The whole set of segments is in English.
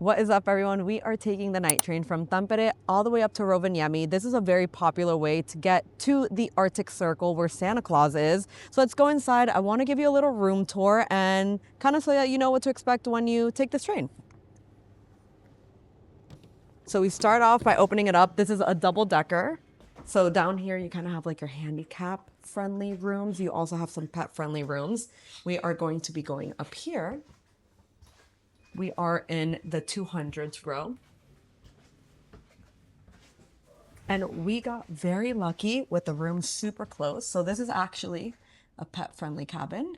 What is up, everyone? We are taking the night train from Tampere all the way up to Rovaniemi. This is a very popular way to get to the Arctic Circle where Santa Claus is. So let's go inside. I want to give you a little room tour and kind of so that you know what to expect when you take this train. So we start off by opening it up. This is a double decker. So down here, you kind of have like your handicap friendly rooms. You also have some pet friendly rooms. We are going to be going up here. We are in the 200s row. And we got very lucky with the room super close. So this is actually a pet-friendly cabin.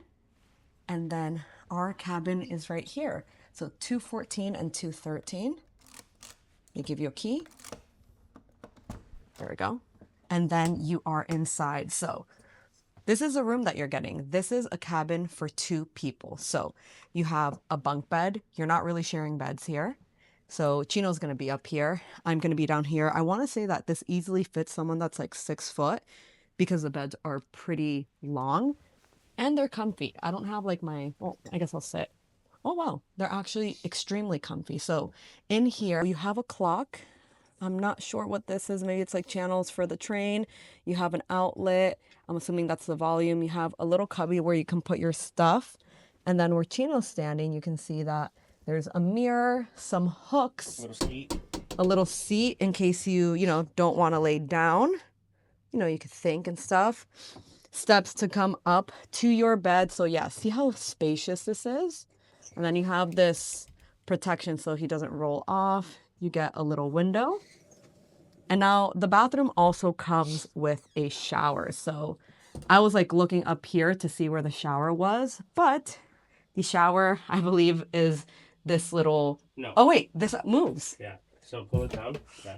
And then our cabin is right here. So 214 and 213. They give you a key. There we go. And then you are inside. So this is a room that you're getting. This is a cabin for 2 people. So you have a bunk bed. You're not really sharing beds here. So Chino's going to be up here. I'm going to be down here. I want to say that this easily fits someone that's like 6 foot because the beds are pretty long and they're comfy. I don't have like well, I guess I'll sit. Oh, wow. They're actually extremely comfy. So in here, you have a clock. I'm not sure what this is. Maybe it's like channels for the train. You have an outlet. I'm assuming that's the volume. You have a little cubby where you can put your stuff. And then where Chino's standing, you can see that there's a mirror, some hooks, a little seat in case you don't want to lay down. You could think and stuff. Steps to come up to your bed. So yeah, see how spacious this is? And then you have this protection so he doesn't roll off. You get a little window. And now the bathroom also comes with a shower. So I was like looking up here to see where the shower was, but the shower, I believe, is this little... No. Oh, wait, this moves. Yeah. So pull it down. Yeah.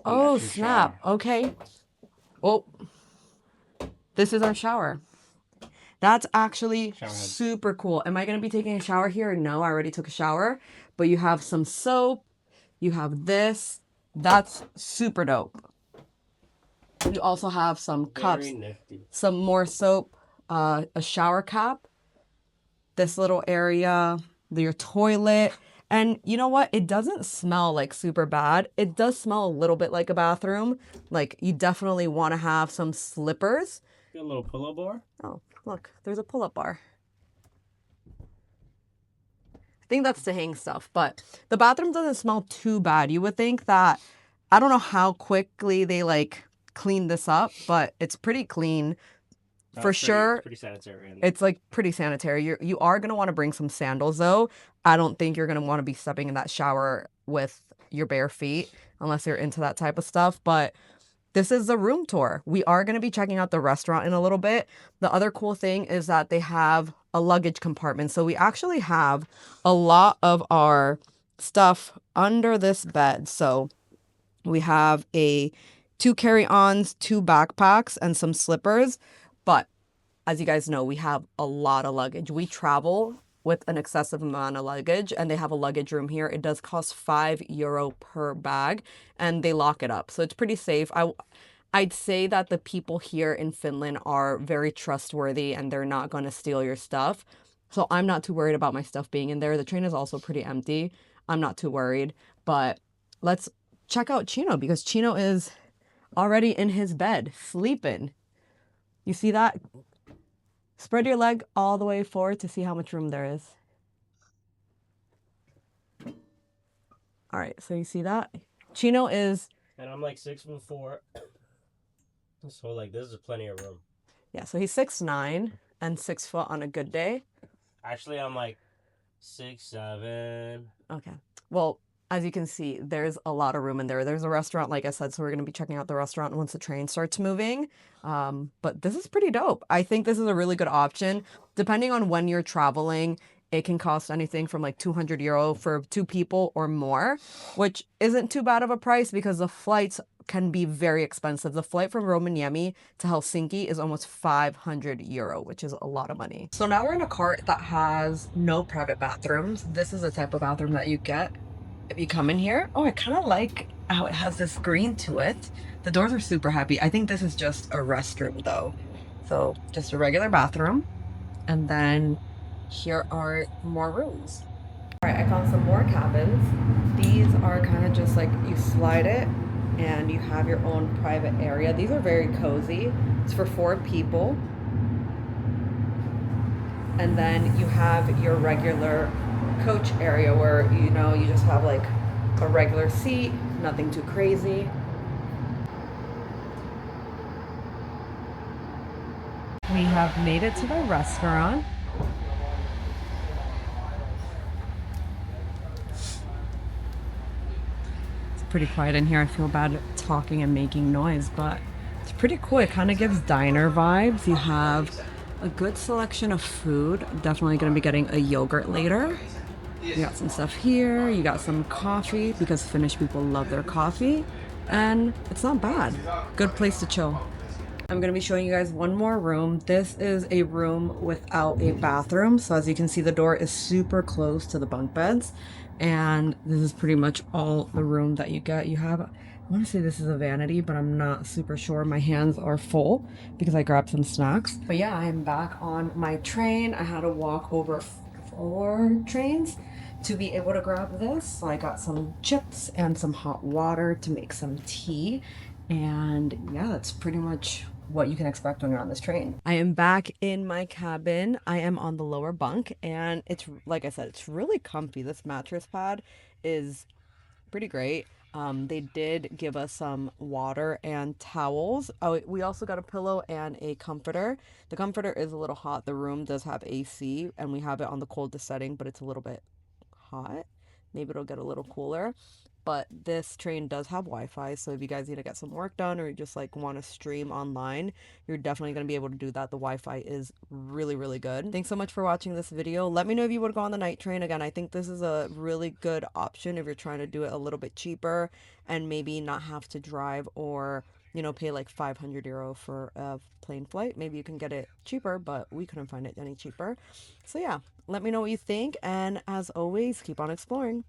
Oh, snap. Shower. Okay. Oh, this is our shower. That's actually super cool. Am I going to be taking a shower here? No, I already took a shower. But you have some soap. You have this. That's super dope. You also have some cups, some more soap, a shower cap, this little area, your toilet. And you know what? It doesn't smell like super bad. It does smell a little bit like a bathroom. Like you definitely want to have some slippers. Got a little pull-up bar. Oh, look, there's a pull-up bar. I think that's to hang stuff, but the bathroom doesn't smell too bad. You would think that, I don't know how quickly they like clean this up, but it's pretty clean. For sure. It's pretty sanitary. It's like pretty sanitary. You are going to want to bring some sandals though. I don't think you're going to want to be stepping in that shower with your bare feet unless you're into that type of stuff. But this is the room tour. We are going to be checking out the restaurant in a little bit. The other cool thing is that they have a luggage compartment. So we actually have a lot of our stuff under this bed. So we have 2 carry-ons, 2 backpacks, and some slippers. But as you guys know, we have a lot of luggage. We travel with an excessive amount of luggage, and they have a luggage room here. It does cost €5 per bag, and they lock it up. So it's pretty safe. I'd say that the people here in Finland are very trustworthy, and they're not going to steal your stuff. So I'm not too worried about my stuff being in there. The train is also pretty empty. I'm not too worried. But let's check out Chino, because Chino is already in his bed, sleeping. You see that? Spread your leg all the way forward to see how much room there is. All right, so you see that? Chino is... And I'm like 6'4". So like this is plenty of room. Yeah, so he's 6'9" and 6 foot on a good day. Actually, I'm like 6'7". Okay. Well, as you can see, there's a lot of room in there. There's a restaurant, like I said, so we're going to be checking out the restaurant once the train starts moving. But this is pretty dope. I think this is a really good option. Depending on when you're traveling, it can cost anything from like €200 for 2 people or more, which isn't too bad of a price because the flights can be very expensive. The flight from Rovaniemi to Helsinki is almost €500, which is a lot of money. So now we're in a cart that has no private bathrooms. This is the type of bathroom that you get if you come in here. Oh, I kind of like how it has this green to it. The doors are super happy. I think this is just a restroom though. So just a regular bathroom. And then here are more rooms. All right, I found some more cabins. These are kind of just like you slide it and you have your own private area. These are very cozy. It's for 4 people. And then you have your regular coach area where, you know, you just have like a regular seat, nothing too crazy. We have made it to the restaurant. It's pretty quiet in here. I feel bad talking and making noise, but it's pretty cool. It kind of gives diner vibes. You have a good selection of food. Definitely going to be getting a yogurt later. You got some stuff here. You got some coffee because Finnish people love their coffee. And it's not bad. Good place to chill. I'm going to be showing you guys one more room. This is a room without a bathroom. So as you can see, the door is super close to the bunk beds. And this is pretty much all the room that you get. You have, I want to say this is a vanity, but I'm not super sure. My hands are full because I grabbed some snacks. But yeah, I'm back on my train. I had to walk over 4 trains to be able to grab this. So I got some chips and some hot water to make some tea. And yeah, that's pretty much what you can expect when you're on this train. I am back in my cabin. I am on the lower bunk and it's, like I said, it's really comfy. This mattress pad is pretty great. They did give us some water and towels. Oh, we also got a pillow and a comforter. The comforter is a little hot. The room does have AC and we have it on the coldest setting, but it's a little bit hot. Maybe it'll get a little cooler. But this train does have Wi-Fi, so if you guys need to get some work done or you just like want to stream online, you're definitely going to be able to do that. The Wi-Fi is really, really good. Thanks so much for watching this video. Let me know if you would go on the night train. Again, I think this is a really good option if you're trying to do it a little bit cheaper and maybe not have to drive or, you know, pay like 500 euro for a plane flight. Maybe you can get it cheaper, but we couldn't find it any cheaper. So yeah, let me know what you think. And as always, keep on exploring.